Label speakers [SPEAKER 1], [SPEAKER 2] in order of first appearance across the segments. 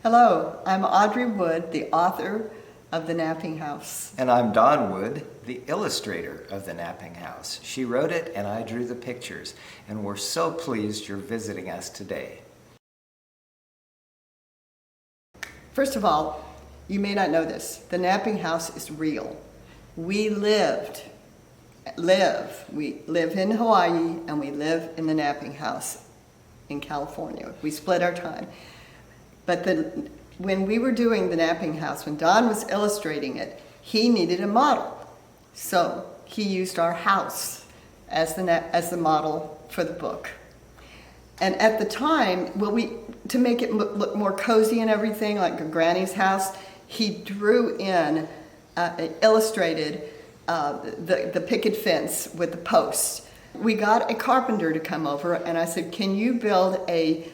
[SPEAKER 1] Hello, I'm Audrey Wood, the author of The Napping House.
[SPEAKER 2] And I'm Don Wood, the illustrator of The Napping House. She wrote it and I drew the pictures, and we're so pleased you're visiting us today.
[SPEAKER 1] First of all, you may not know this, The Napping House is real. We live in Hawaii and we live in the Napping House in California. We split our time. But when we were doing The Napping House, when Don was illustrating it, he needed a model. So he used our house as the model for the book. And at the time, to make it look more cozy and everything, like a granny's house, he drew in, illustrated the picket fence with the posts. We got a carpenter to come over, and I said, "Can you build a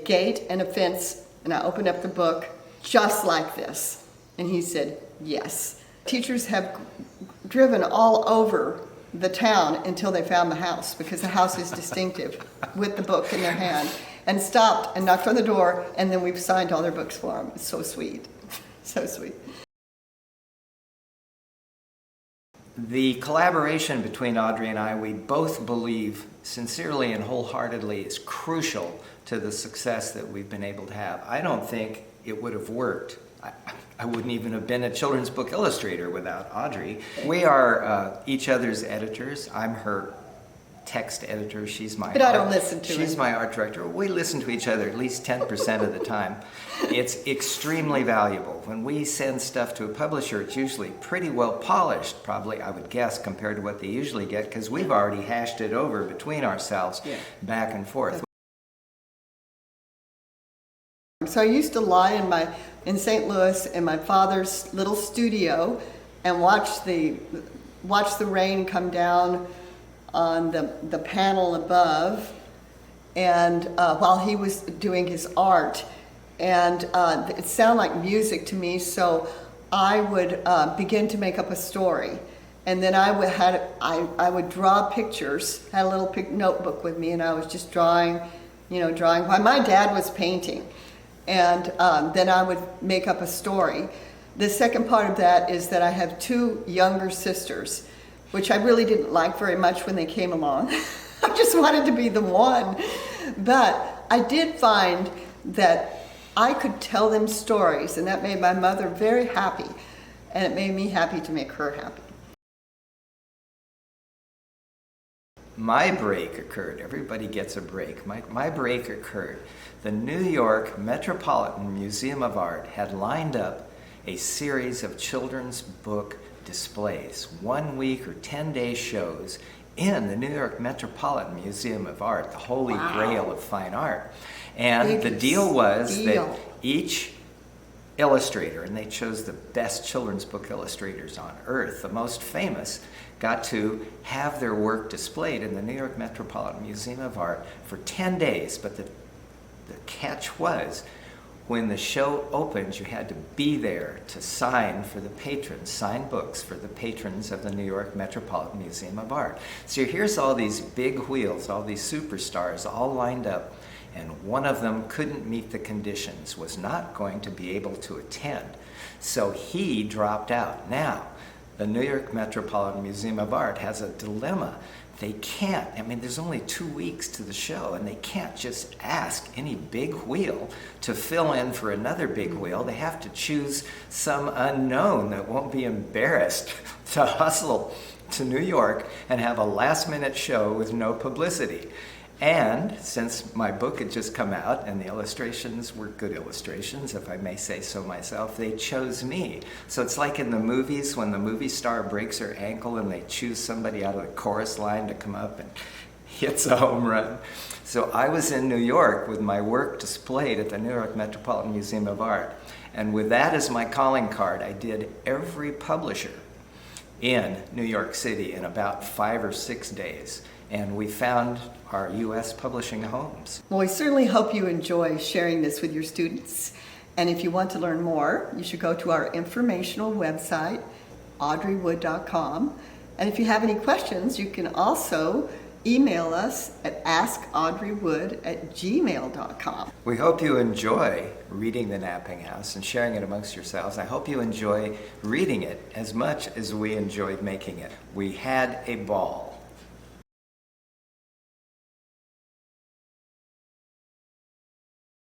[SPEAKER 1] gate and a fence?" And I opened up the book just like this. And he said, "Yes." Teachers have driven all over the town until they found the house, because the house is distinctive with the book in their hand, and stopped and knocked on the door, and then we've signed all their books for them. It's so sweet. So sweet.
[SPEAKER 2] The collaboration between Audrey and I, we both believe sincerely and wholeheartedly, is crucial to the success that we've been able to have. I don't think it would have worked. I wouldn't even have been a children's book illustrator without Audrey. We are each other's editors. I'm her text editor. She's my
[SPEAKER 1] But I don't listen to
[SPEAKER 2] She's
[SPEAKER 1] it.
[SPEAKER 2] my art director. We listen to each other at least 10% of the time. It's extremely valuable. When we send stuff to a publisher, it's usually pretty well polished, probably, I would guess, compared to what they usually get, because we've already hashed it over between ourselves, back and forth.
[SPEAKER 1] So I used to lie in St. Louis in my father's little studio and watch the rain come down on the panel above, and while he was doing his art, and it sounded like music to me. So I would begin to make up a story, and then I would draw pictures. Had a little notebook with me, and I was just drawing while my dad was painting. And then I would make up a story. The second part of that is that I have two younger sisters, which I really didn't like very much when they came along. I just wanted to be the one. But I did find that I could tell them stories, and that made my mother very happy, and it made me happy to make her happy.
[SPEAKER 2] My break occurred. Everybody gets a break. My break occurred. The New York Metropolitan Museum of Art had lined up a series of children's book displays, 1 week or 10-day shows in the New York Metropolitan Museum of Art, the holy grail of fine art. And the deal was that each illustrator, and they chose the best children's book illustrators on earth, the most famous, got to have their work displayed in the New York Metropolitan Museum of Art for 10 days. But the catch was, when the show opened, you had to be there to sign for the patrons, sign books for the patrons of the New York Metropolitan Museum of Art. So here's all these big wheels, all these superstars all lined up, and one of them couldn't meet the conditions, was not going to be able to attend. So he dropped out. Now, the New York Metropolitan Museum of Art has a dilemma. They can't, there's only 2 weeks to the show, and they can't just ask any big wheel to fill in for another big wheel. They have to choose some unknown that won't be embarrassed to hustle to New York and have a last-minute show with no publicity. And since my book had just come out and the illustrations were good illustrations, if I may say so myself, they chose me. So it's like in the movies when the movie star breaks her ankle and they choose somebody out of the chorus line to come up and hits a home run. So I was in New York with my work displayed at the New York Metropolitan Museum of Art. And with that as my calling card, I did every publisher in New York City in about 5 or 6 days. And we found our U.S. publishing homes.
[SPEAKER 1] Well, we certainly hope you enjoy sharing this with your students. And if you want to learn more, you should go to our informational website, audreywood.com. And if you have any questions, you can also email us at askaudreywood@gmail.com.
[SPEAKER 2] We hope you enjoy reading The Napping House and sharing it amongst yourselves. I hope you enjoy reading it as much as we enjoyed making it. We had a ball.